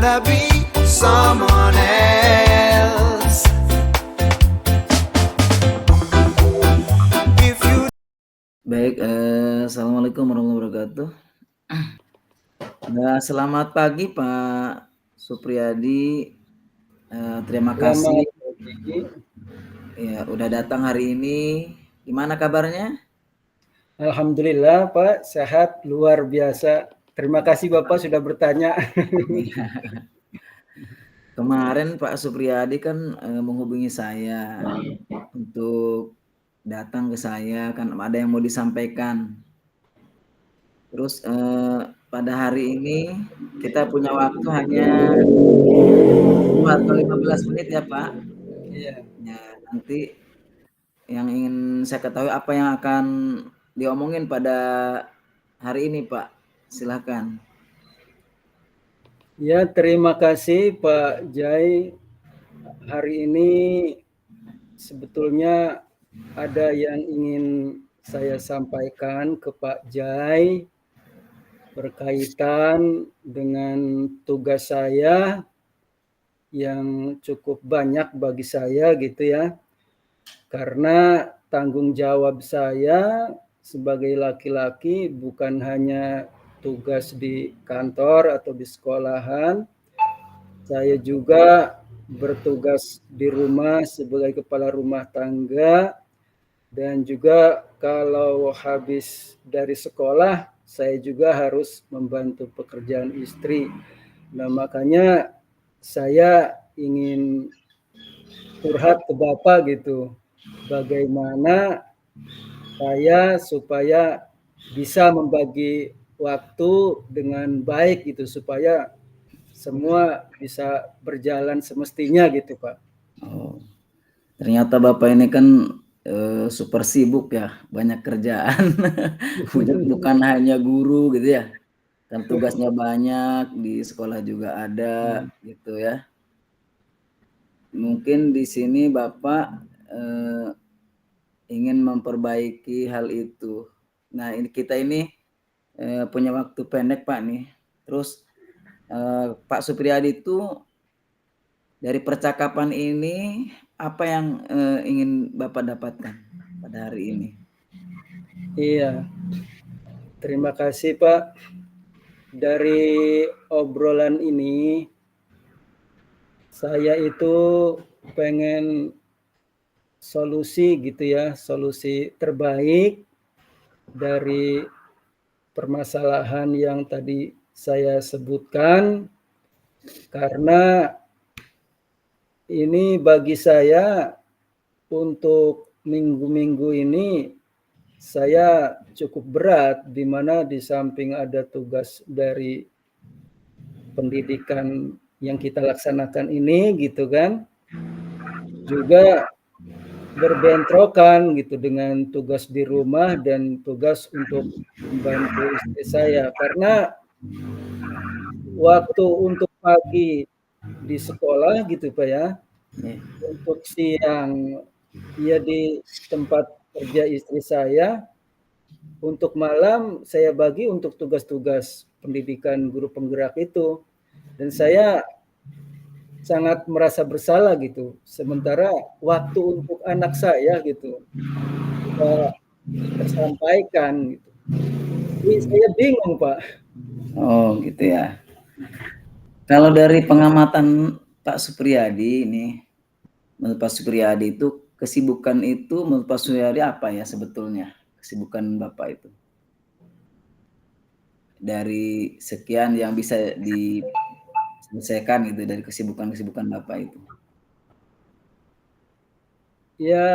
wanna be someone else. If you Baik, assalamualaikum warahmatullahi wabarakatuh. Nah, selamat pagi Pak Supriyadi. Terima kasih Selamat pagi. ya udah datang hari ini. Gimana kabarnya? Alhamdulillah Pak, sehat luar biasa. Terima kasih Bapak sudah bertanya. Kemarin Pak Supriyadi kan menghubungi saya untuk datang ke saya, kan ada yang mau disampaikan. Terus pada hari ini kita punya waktu hanya 10 atau 15 menit ya Pak. Iya. Ya, nanti yang ingin saya ketahui apa yang akan diomongin pada hari ini Pak. Silakan. Ya, terima kasih Pak Jai. Hari ini sebetulnya ada yang ingin saya sampaikan ke Pak Jai berkaitan dengan tugas saya yang cukup banyak bagi saya gitu ya. Karena tanggung jawab saya sebagai laki-laki bukan hanya tugas di kantor atau di sekolahan, saya juga bertugas di rumah sebagai kepala rumah tangga, dan juga kalau habis dari sekolah saya juga harus membantu pekerjaan istri. Nah, makanya saya ingin curhat ke Bapak gitu. Bagaimana saya supaya bisa membagi waktu dengan baik gitu, supaya semua bisa berjalan semestinya gitu Pak. Oh, ternyata Bapak ini kan super sibuk ya, banyak kerjaan. Bukan hanya guru gitu ya. Kan tugasnya banyak, di sekolah juga ada gitu ya. Mungkin di sini Bapak ingin memperbaiki hal itu. Nah, kita ini punya waktu pendek Pak nih. Terus Pak Supriyadi itu dari percakapan ini apa yang ingin Bapak dapatkan pada hari ini? Iya, terima kasih Pak. Dari obrolan ini saya itu pengen solusi gitu ya, solusi terbaik dari permasalahan yang tadi saya sebutkan, karena ini bagi saya untuk minggu-minggu ini saya cukup berat, di mana di samping ada tugas dari pendidikan yang kita laksanakan ini gitu kan, juga berbentrokan gitu dengan tugas di rumah dan tugas untuk membantu istri saya. Karena waktu untuk pagi di sekolah gitu Pak ya, Ya. untuk siang ya di tempat kerja istri saya, untuk malam saya bagi untuk tugas-tugas pendidikan guru penggerak itu. Dan saya sangat merasa bersalah gitu. Sementara waktu untuk anak saya gitu tidak tersampaikan gitu. Jadi saya bingung Pak. Oh gitu ya. Kalau dari pengamatan Pak Supriyadi ini, menurut Pak Supriyadi itu kesibukan itu menurut Pak Supriyadi apa ya sebetulnya kesibukan Bapak itu? Dari sekian yang bisa diselesaikan gitu dari kesibukan-kesibukan Bapak itu. Ya,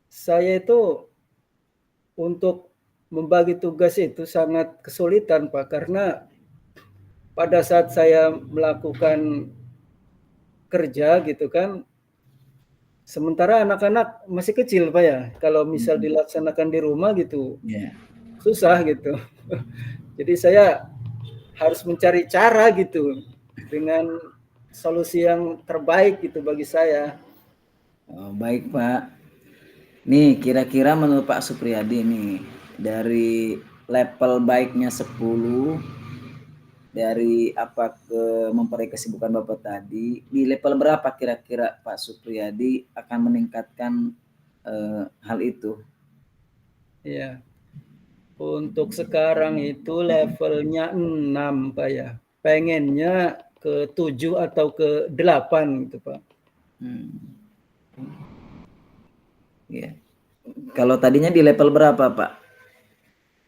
saya itu untuk membagi tugas itu sangat kesulitan Pak, karena pada saat saya melakukan kerja gitu kan, sementara anak-anak masih kecil Pak ya, kalau misal dilaksanakan di rumah gitu Ya. susah gitu. Jadi saya harus mencari cara gitu dengan solusi yang terbaik gitu bagi saya. Oh, baik Pak. Nih kira-kira menurut Pak Supriyadi nih dari level baiknya 10, dari apa ke memperaih kesibukan Bapak tadi, di level berapa kira-kira Pak Supriyadi akan meningkatkan hal itu? Iya. Untuk sekarang itu levelnya 6 Pak ya. Pengennya ke 7 atau ke 8 gitu Pak. Ya. Kalau tadinya di level berapa Pak?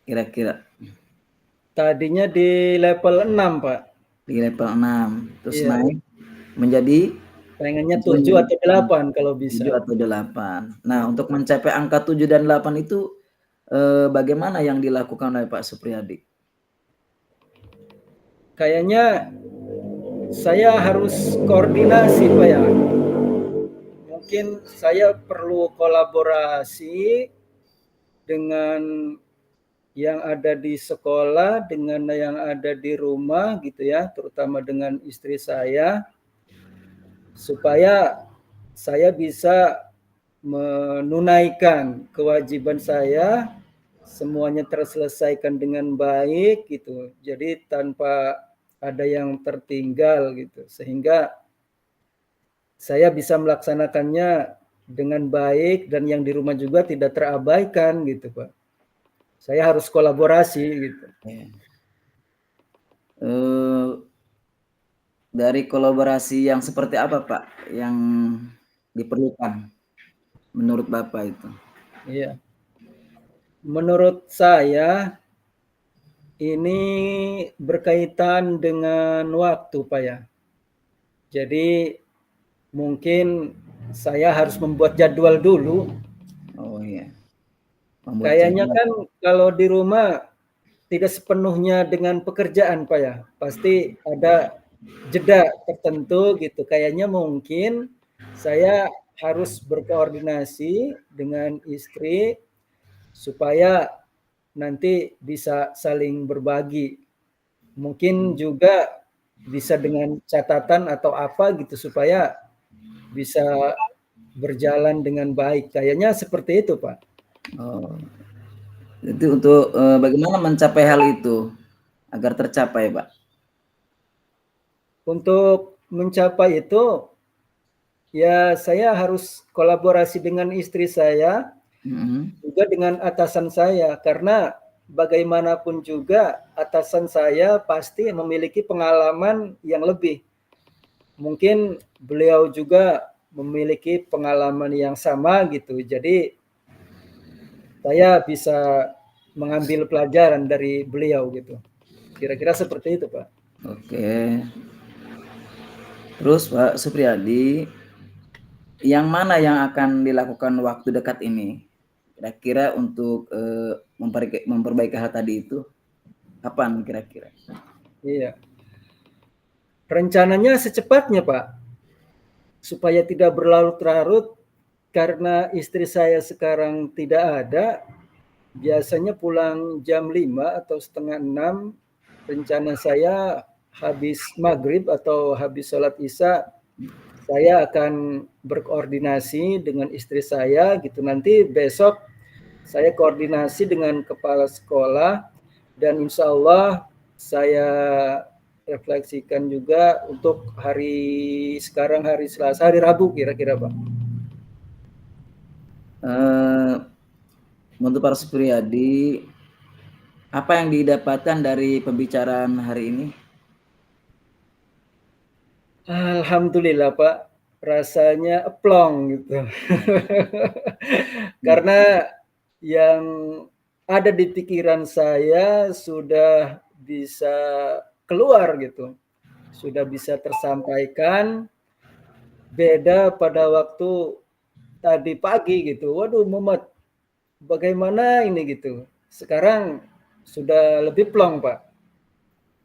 Kira-kira? Tadinya di level 6 Pak. Di level 6. Terus Iya. naik menjadi Pengennya 7 atau 8 kalau 7 bisa. atau 8. Nah, untuk mencapai angka 7 dan 8 itu bagaimana yang dilakukan oleh Pak Supriyadi? Kayaknya saya harus koordinasi Pak ya. Mungkin saya perlu kolaborasi dengan yang ada di sekolah, dengan yang ada di rumah gitu ya, terutama dengan istri saya, supaya saya bisa menunaikan kewajiban saya, semuanya terselesaikan dengan baik gitu. Jadi tanpa ada yang tertinggal gitu, sehingga saya bisa melaksanakannya dengan baik dan yang di rumah juga tidak terabaikan gitu Pak. Saya harus kolaborasi gitu. Dari kolaborasi yang seperti apa Pak yang diperlukan menurut Bapak itu? Iya. Menurut saya ini berkaitan dengan waktu Pak ya. Jadi mungkin saya harus membuat jadwal dulu. Oh iya. Kayaknya kan kalau di rumah tidak sepenuhnya dengan pekerjaan Pak ya. Pasti ada jeda tertentu gitu. Kayaknya mungkin saya harus berkoordinasi dengan istri supaya nanti bisa saling berbagi. Mungkin juga bisa dengan catatan atau apa gitu supaya bisa berjalan dengan baik. Kayaknya seperti itu, Pak. Oh. Itu untuk bagaimana mencapai hal itu agar tercapai, Pak? Untuk mencapai itu, ya saya harus kolaborasi dengan istri saya, juga dengan atasan saya, karena bagaimanapun juga atasan saya pasti memiliki pengalaman yang lebih. Mungkin beliau juga memiliki pengalaman yang sama gitu. Jadi saya bisa mengambil pelajaran dari beliau gitu. Kira-kira seperti itu, Pak. Oke. Terus Pak Supriyadi, yang mana yang akan dilakukan waktu dekat ini? Kira-kira untuk memperbaiki hal tadi itu, kapan kira-kira? Iya. Rencananya secepatnya, Pak. Supaya tidak berlarut-larut, karena istri saya sekarang tidak ada, biasanya pulang jam 5 atau setengah 6. Rencana saya habis maghrib atau habis sholat isya, saya akan berkoordinasi dengan istri saya gitu. Nanti besok saya koordinasi dengan kepala sekolah dan insya Allah saya refleksikan juga untuk hari sekarang, hari Selasa, hari Rabu kira-kira Pak. Untuk Pak Supriyadi, apa yang didapatkan dari pembicaraan hari ini? Alhamdulillah Pak, rasanya plong gitu. Karena yang ada di pikiran saya sudah bisa keluar gitu. Sudah bisa tersampaikan, beda pada waktu tadi pagi gitu. Waduh Muhammad, bagaimana ini gitu. Sekarang sudah lebih plong Pak.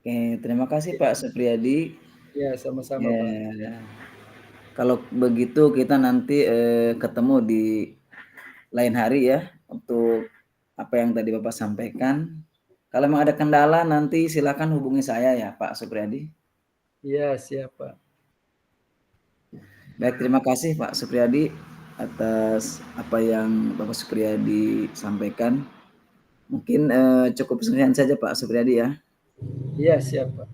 Oke, terima kasih Pak Supriyadi. Ya, sama-sama Pak. Kalau begitu kita nanti ketemu di lain hari ya untuk apa yang tadi Bapak sampaikan. Kalau memang ada kendala nanti silakan hubungi saya ya Pak Supriyadi. Iya, siap Pak. Baik, terima kasih Pak Supriyadi atas apa yang Bapak Supriyadi sampaikan. Mungkin cukup sekian saja Pak Supriyadi ya. Iya, siap Pak.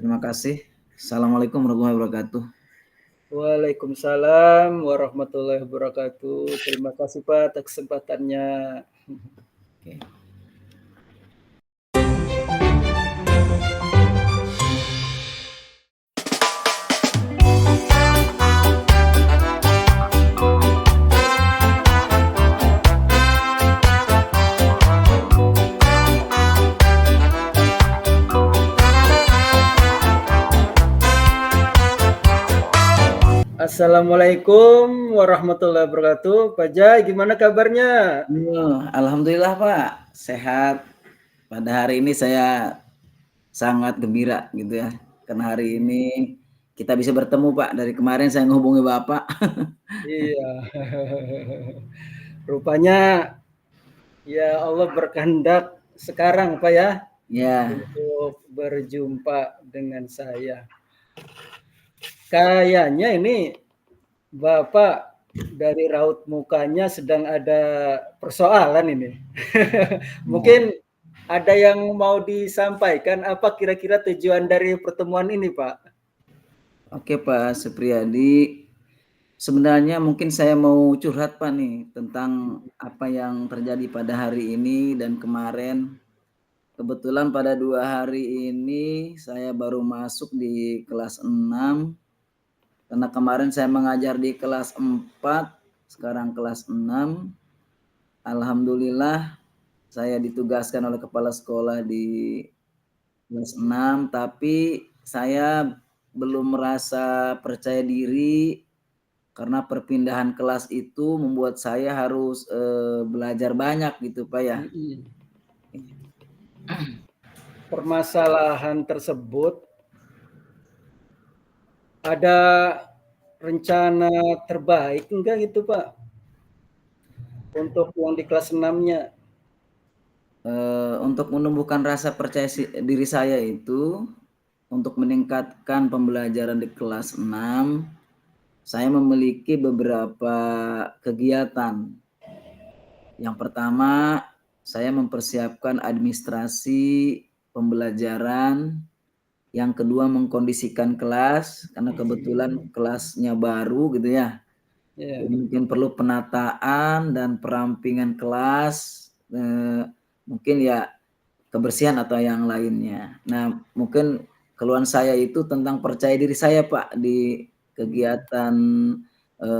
Terima kasih. Assalamualaikum warahmatullahi wabarakatuh. Waalaikumsalam warahmatullahi wabarakatuh. Terima kasih Pak atas kesempatannya. Oke. Assalamualaikum warahmatullahi wabarakatuh. Pak Jai, gimana kabarnya? Alhamdulillah Pak, sehat. Pada hari ini saya sangat gembira gitu ya, karena hari ini kita bisa bertemu Pak. Dari kemarin saya menghubungi Bapak. Iya. Rupanya ya Allah berkehendak sekarang Pak ya, Ya, untuk berjumpa dengan saya. Kayaknya ini Bapak dari raut mukanya sedang ada persoalan ini. Mungkin ada yang mau disampaikan, apa kira-kira tujuan dari pertemuan ini, Pak? oke Pak Supriyadi. Sebenarnya mungkin saya mau curhat Pak nih tentang apa yang terjadi pada hari ini dan kemarin. Kebetulan pada 2 hari ini saya baru masuk di kelas 6, karena kemarin saya mengajar di kelas 4, sekarang kelas 6. Alhamdulillah saya ditugaskan oleh kepala sekolah di kelas 6, tapi saya belum merasa percaya diri karena perpindahan kelas itu membuat saya harus belajar banyak gitu Pak ya. Permasalahan tersebut ada rencana terbaik enggak gitu, Pak? Untuk yang di kelas 6-nya. Untuk menumbuhkan rasa percaya diri saya itu, untuk meningkatkan pembelajaran di kelas 6, saya memiliki beberapa kegiatan. Yang pertama, saya mempersiapkan administrasi pembelajaran. Yang kedua, mengkondisikan kelas, karena kebetulan kelasnya baru gitu ya. Iya. Mungkin perlu penataan dan perampingan kelas, mungkin ya kebersihan atau yang lainnya. Nah, mungkin keluhan saya itu tentang percaya diri saya Pak di kegiatan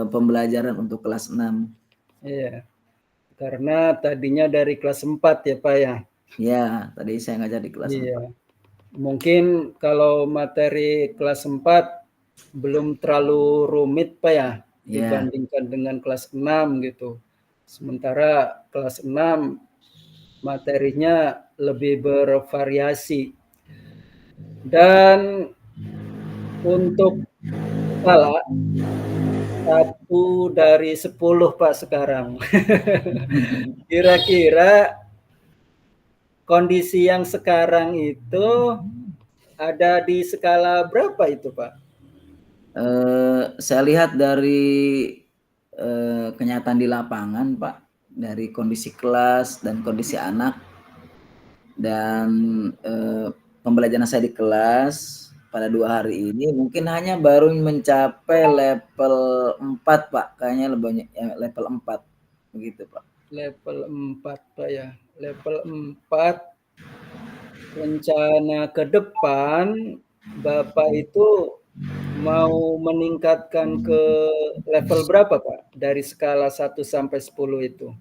pembelajaran untuk kelas 6. Iya. Karena tadinya dari kelas 4 ya, Pak ya? Ya, tadi saya ngajar di kelas 4. Iya. Mungkin kalau materi kelas 4 belum terlalu rumit Pak ya, dibandingkan dengan kelas 6 gitu. Sementara kelas 6 materinya lebih bervariasi. Dan untuk skala 1 dari 10 Pak sekarang. Kira-kira kondisi yang sekarang itu ada di skala berapa itu, Pak? Saya lihat dari kenyataan di lapangan, Pak, dari kondisi kelas dan kondisi anak, dan pembelajaran saya di kelas pada 2 hari ini mungkin hanya baru mencapai level 4, Pak. Kayaknya lebih banyak ya, level 4 begitu, Pak. Level 4, Pak ya. Level 4 rencana ke depan Bapak itu mau meningkatkan ke level berapa, Pak? Dari skala 1 sampai 10 itu?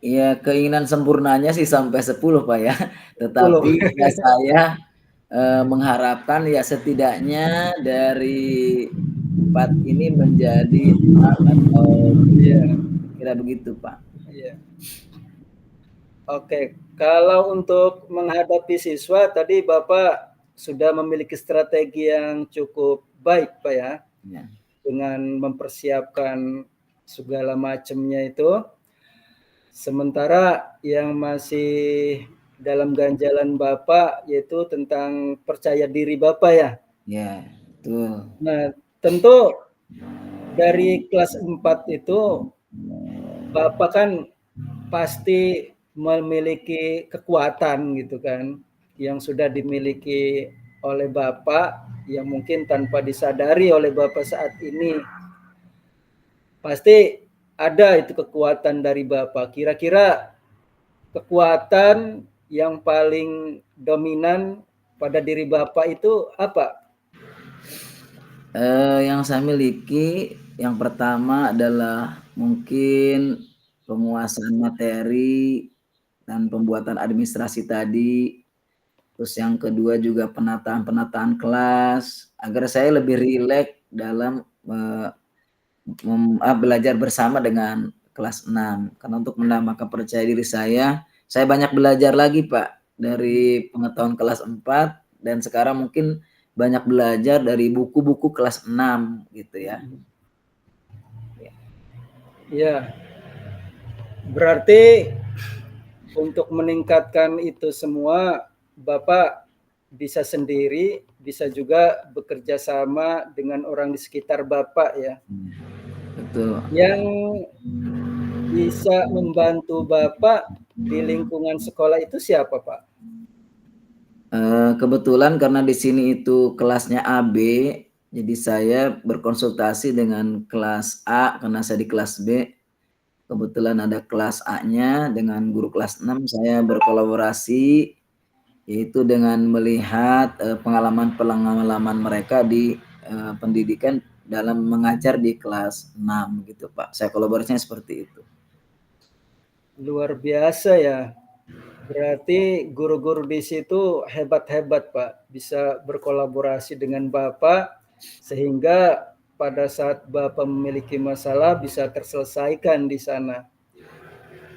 Ya, keinginan sempurnanya sih sampai 10, Pak ya. Tetapi ya saya mengharapkan ya setidaknya dari 4 ini menjadi 6 atau kira begitu, Pak. Iya. Oke, kalau untuk menghadapi siswa tadi Bapak sudah memiliki strategi yang cukup baik, Pak ya. Ya. Dengan mempersiapkan segala macamnya itu. Sementara yang masih dalam ganjalan Bapak yaitu tentang percaya diri Bapak ya. Ya, betul. Nah, tentu dari kelas 4 itu Bapak kan pasti memiliki kekuatan gitu kan, yang sudah dimiliki oleh Bapak yang mungkin tanpa disadari oleh Bapak saat ini. Pasti ada itu kekuatan dari Bapak. Kira-kira kekuatan yang paling dominan pada diri Bapak itu apa? Yang saya miliki yang pertama adalah mungkin penguasaan materi dan pembuatan administrasi tadi. Terus yang kedua juga penataan kelas agar saya lebih rileks dalam belajar bersama dengan kelas 6. Karena untuk menambah kepercayaan diri saya banyak belajar lagi Pak dari pengetahuan kelas 4 dan sekarang mungkin banyak belajar dari buku-buku kelas 6 gitu ya. Ya, berarti untuk meningkatkan itu semua, Bapak bisa sendiri, bisa juga bekerja sama dengan orang di sekitar Bapak ya. Betul. Yang bisa membantu Bapak di lingkungan sekolah itu siapa Pak? Kebetulan karena di sini itu kelasnya AB, jadi saya berkonsultasi dengan kelas A karena saya di kelas B. Kebetulan ada kelas A-nya dengan guru kelas 6, saya berkolaborasi yaitu dengan melihat pengalaman mereka di pendidikan dalam mengajar di kelas 6 gitu Pak. Saya kolaborasinya seperti itu. Luar biasa ya. Berarti guru-guru di situ hebat-hebat Pak, bisa berkolaborasi dengan Bapak sehingga pada saat Bapak memiliki masalah bisa terselesaikan di sana.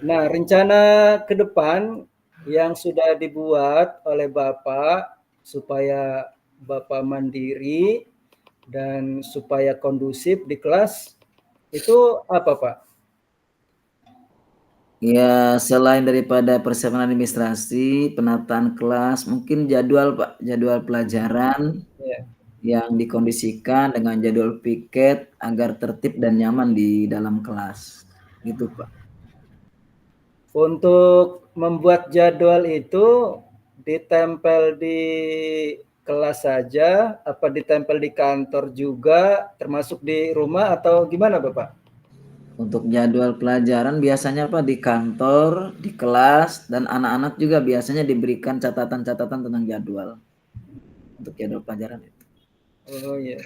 Nah, rencana ke depan yang sudah dibuat oleh Bapak supaya Bapak mandiri dan supaya kondusif di kelas itu apa Pak? Ya, selain daripada persiapan administrasi, penataan kelas, mungkin jadwal Pak, jadwal pelajaran Ya. yang dikondisikan dengan jadwal piket agar tertib dan nyaman di dalam kelas. Gitu Pak. Untuk membuat jadwal itu ditempel di kelas saja, apa ditempel di kantor juga, termasuk di rumah atau gimana Bapak? Untuk jadwal pelajaran biasanya Pak di kantor, di kelas, dan anak-anak juga biasanya diberikan catatan-catatan tentang jadwal. Untuk jadwal pelajaran itu. Oh iya,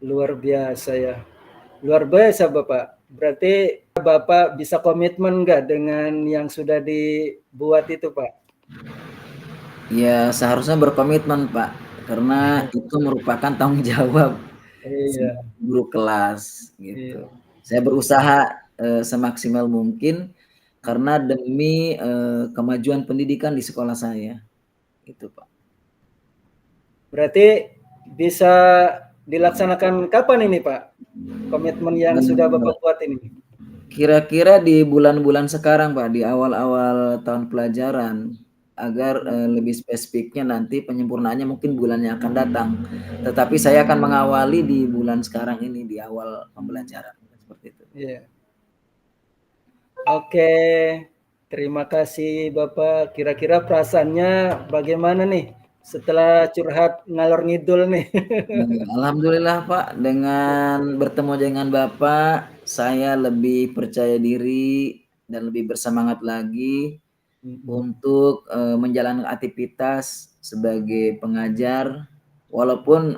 luar biasa ya. Luar biasa Bapak. Berarti Bapak bisa komitmen nggak dengan yang sudah dibuat itu Pak? Ya seharusnya berkomitmen Pak, karena itu merupakan tanggung jawab Iya. guru kelas gitu. Iya. Saya berusaha semaksimal mungkin karena demi kemajuan pendidikan di sekolah saya. Itu Pak. Berarti bisa dilaksanakan kapan ini Pak? Komitmen yang sudah Bapak buat ini? Kira-kira di bulan-bulan sekarang Pak, di awal-awal tahun pelajaran, agar lebih spesifiknya nanti penyempurnaannya mungkin bulan yang akan datang. Tetapi saya akan mengawali di bulan sekarang ini, di awal pembelajaran. Seperti itu. Iya. Oke, terima kasih Bapak. Kira-kira perasaannya bagaimana nih setelah curhat ngalor ngidul nih? Alhamdulillah Pak, dengan bertemu dengan Bapak, saya lebih percaya diri dan lebih bersemangat lagi untuk menjalankan aktivitas sebagai pengajar. Walaupun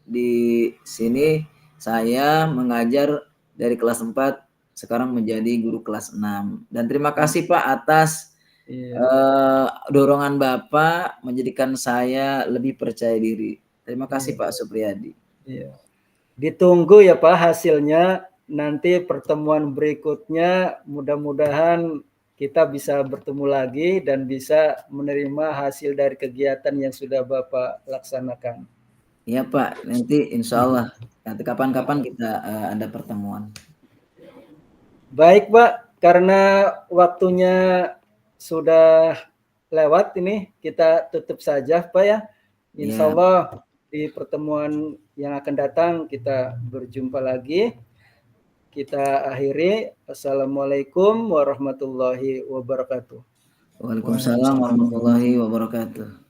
di sini saya mengajar dari kelas 4 sekarang menjadi guru kelas 6. Dan terima kasih Pak atas dorongan Bapak menjadikan saya lebih percaya diri. Terima kasih Pak Supriyadi. Iya. Ditunggu ya Pak hasilnya. Nanti pertemuan berikutnya mudah-mudahan kita bisa bertemu lagi dan bisa menerima hasil dari kegiatan yang sudah Bapak laksanakan. Iya Pak, nanti insya Allah nanti kapan-kapan kita ada pertemuan. Baik Pak, karena waktunya sudah lewat ini, kita tutup saja Pak ya. Insya Allah di pertemuan yang akan datang kita berjumpa lagi. Kita akhiri. Assalamualaikum warahmatullahi wabarakatuh. Waalaikumsalam warahmatullahi wabarakatuh.